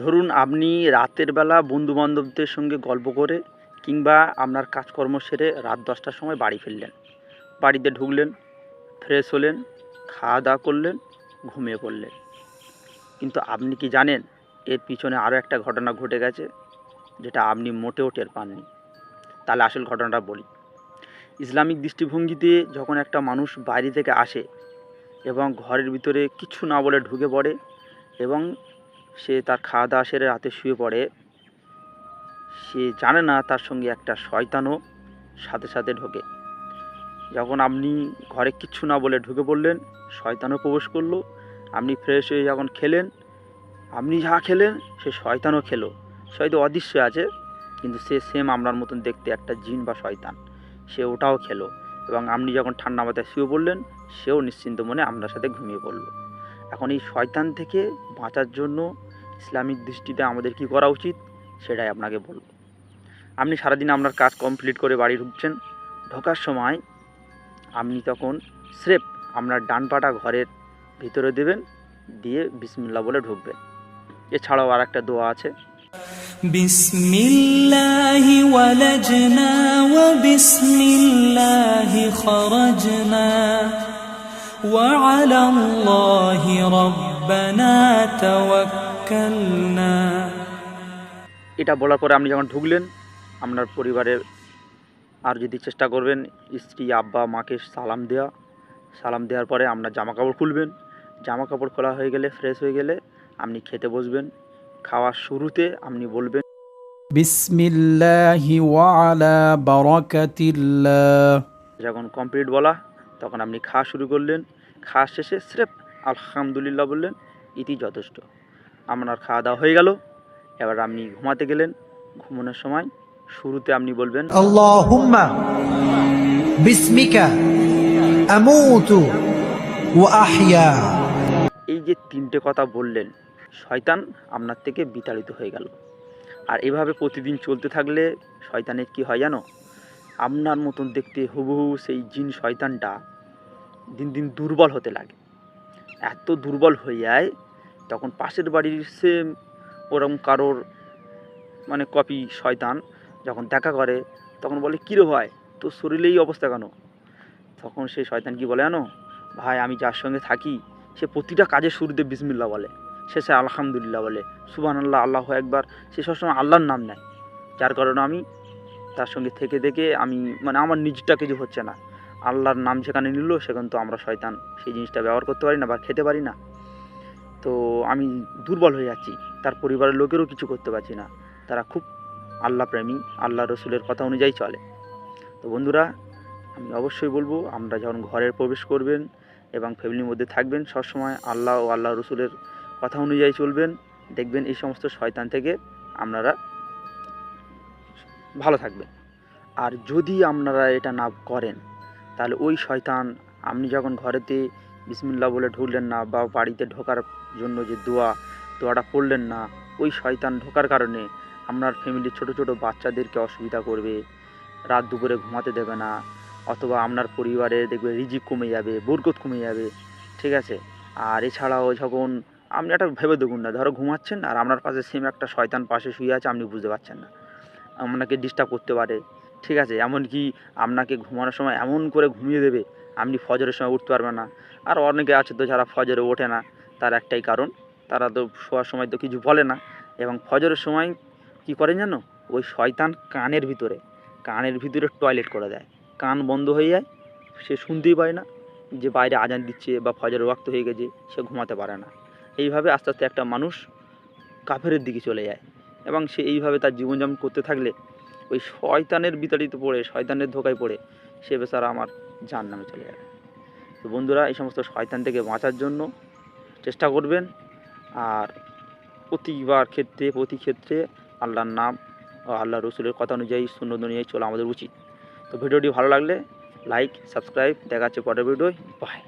ধরুন আপনি রাতের বেলা বন্ধুবান্ধবদের সঙ্গে গল্প করে কিংবা আপনার কাজকর্ম সেরে রাত 10টার সময় বাড়ি ফিরলেন, বাড়িতে ঢুকলেন, ফ্রেশ হলেন, খাওয়া দাওয়া করলেন, ঘুমিয়ে পড়লেন। কিন্তু আপনি কি জানেন এর পিছনে আরও একটা ঘটনা ঘটে গেছে, যেটা আপনি মোটেও টের পাননি? তাহলে আসল ঘটনাটা বলি। ইসলামিক দৃষ্টিভঙ্গিতে যখন একটা মানুষ বাইরে থেকে আসে এবং ঘরের ভিতরে কিছু না বলে ঢুকে পড়ে এবং সে তার খাওয়া দাওয়া সেরে রাতে শুয়ে পড়ে, সে জানে না তার সঙ্গে একটা শয়তানও সাথে সাথে ঢোকে। যখন আপনি ঘরে কিচ্ছু না বলে ঢুকে পড়লেন, শয়তানও প্রবেশ করলো। আপনি ফ্রেশ হয়ে যখন খেলেন, আপনি যা খেলেন সে শয়তানও খেলো। সে হয়তো অদৃশ্য আছে, কিন্তু সে সেম আপনার মতন দেখতে একটা জিন বা শয়তান, সে ওটাও খেলো। এবং আপনি যখন ঠান্ডা মাথায় শুয়ে পড়লেন, সেও নিশ্চিন্ত মনে আপনার সাথে ঘুমিয়ে পড়লো। এখন এই শয়তান থেকে বাঁচার জন্য ইসলামিক দৃষ্টিতে আমাদের কি করা উচিত, সেটাই আপনাকে বলব। আপনি সারাদিন আপনার কাজ কমপ্লিট করে বাড়ি ঢুকছেন, ঢোকার সময় আপনি তখন স্রেফ আপনার ডান পাটা ঘরের ভিতরে দেবেন, দিয়ে বিসমিল্লাহ বলে ঢুকবেন। এছাড়াও আর একটা দোয়া আছে, বিসমিল্লাহি ওয়ালাজনা ওয়া বিসমিল্লাহি খরাজনা ওয়া আলাল্লাহি রাব্বানা তাওয়াক্কালনা। এটা বলার পরে আপনি যখন ঢুকলেন, আপনার পরিবারের আর যদি চেষ্টা করবেন স্ত্রী আব্বা মাকে সালাম দেওয়ার পরে আপনার জামা কাপড় খুলবেন। জামা কাপড় খোলা হয়ে গেলে, ফ্রেশ হয়ে গেলে আপনি খেতে বসবেন। খাওয়ার শুরুতে আপনি বলবেন বিসমিল্লাহি ওয়া আলা বারাকাতিল্লাহ। যখন কমপ্লিট বলা, তখন আপনি খাওয়া শুরু করলেন। খাওয়া শেষে স্রেফ আলহামদুলিল্লাহ বললেন, ইতি যথেষ্ট। আপনার খাওয়া দাওয়া হয়ে গেল, এবার আপনি ঘুমাতে গেলেন। ঘুমানোর সময় শুরুতে আপনি বলবেন আল্লাহুম্মা বিসমিকা আমুতু ওয়া আহইয়া। এই যে তিনটে কথা বললেন, শয়তান আপনার থেকে বিতাড়িত হয়ে গেল। আর এভাবে প্রতিদিন চলতে থাকলে শয়তানের কি হয় জানো? আপনার মতন দেখতে হুবহু সেই জিন শয়তানটা দিন দিন দুর্বল হতে লাগে। এত দুর্বল হয়ে যায়, তখন পাশের বাড়ির সেম ওরকম কারোর মানে কপি শয়তান যখন দেখা করে, তখন বলে, কিরে ভাই, তোর শরীরে এই অবস্থা কেন? তখন সেই শয়তান কি বলে জানো? ভাই, আমি যার সঙ্গে থাকি সে প্রতিটা কাজের শুরুতে বিসমিল্লাহ বলে, শেষে আলহামদুলিল্লাহ বলে, সুবহানাল্লাহ, আল্লাহু আকবার, সে সবসময় আল্লাহর নাম নেয়। যার কারণে আমি তার সঙ্গে থেকে থেকে আমি মানে আমার নিজটা কিছু হচ্ছে না। আল্লাহর নাম যেখানে নিল, সেখানে তো আমরা শয়তান সেই জিনিসটা ব্যবহার করতে পারি না বা খেতে পারি না। তো আমি দুর্বল হয়ে যাচ্ছি, তার পরিবারের লোকেরও কিছু করতে পারছি না। তারা খুব আল্লাহ প্রেমী, আল্লাহ রসুলের কথা অনুযায়ী চলে। তো বন্ধুরা, আমি অবশ্যই বলবো, আমরা যখন ঘরে প্রবেশ করবেন এবং ফ্যামিলির মধ্যে থাকবেন, সবসময় আল্লাহ ও আল্লাহ রসুলের কথা অনুযায়ী চলবেন। দেখবেন এই সমস্ত শয়তান থেকে আপনারা ভালো থাকবেন। আর যদি আপনারা এটা না করেন, তাহলে ওই শয়তান, আপনি যখন ঘরেতে বিসমিল্লাহ বলে ঢুকলেন না বা বাড়িতে ঢোকার জন্য যে দোয়াটা পড়লেন না, ওই শয়তান ঢোকার কারণে আপনার ফ্যামিলির ছোট ছোট বাচ্চাদেরকে অসুবিধা করবে, রাত দুপুরে ঘুমাতে দেবে না, অথবা আপনার পরিবারে দেখবে রিজিক কমে যাবে, বরকত কমে যাবে, ঠিক আছে? আর এছাড়াও যখন আপনি একটা ভেবে দেখুন না, ধরো ঘুমাচ্ছেন আর আপনার পাশে সেম একটা শয়তান পাশে শুয়ে আছে, আপনি বুঝতে পারছেন না, আপনাকে ডিস্টার্ব করতে পারে, ঠিক আছে? এমনকি আপনাকে ঘুমানোর সময় এমন করে ঘুমিয়ে দেবে, আপনি ফজরের সময় উঠতে পারবেন না। আর অনেকে আছে তো যারা ফজরে ওঠে না, তার একটাই কারণ, তারা তো শোয়ার সময় তো কিছু বলে না। এবং ফজরের সময় কী করেন জানো? ওই শয়তান কানের ভিতরে টয়লেট করে দেয়, কান বন্ধ হয়ে যায়, সে শুনতেই পায় না যে বাইরে আজান দিচ্ছে বা ফজরের ওয়াক্ত হয়ে গেছে, সে ঘুমাতে পারে না। এইভাবে আস্তে আস্তে একটা মানুষ কাফেরের দিকে চলে যায়। এবং সে এইভাবে তার জীবনযাপন করতে থাকলে ওই শয়তানের বিতাড়িত পড়ে, শয়তানের ধোকায় পড়ে সে বেচারা আমার জাহান্নামে চলে যাবে। তো বন্ধুরা, এই সমস্ত শয়তান থেকে বাঁচার জন্য চেষ্টা করবেন। আর প্রতি ক্ষেত্রে আল্লাহর নাম ও আল্লাহ রসুলের কথা অনুযায়ী, সুন্নত অনুযায়ী চলা আমাদের উচিত। তো ভিডিওটি ভালো লাগলে লাইক, সাবস্ক্রাইব, দেখা যাচ্ছে পরের ভিডিওয়। বাই।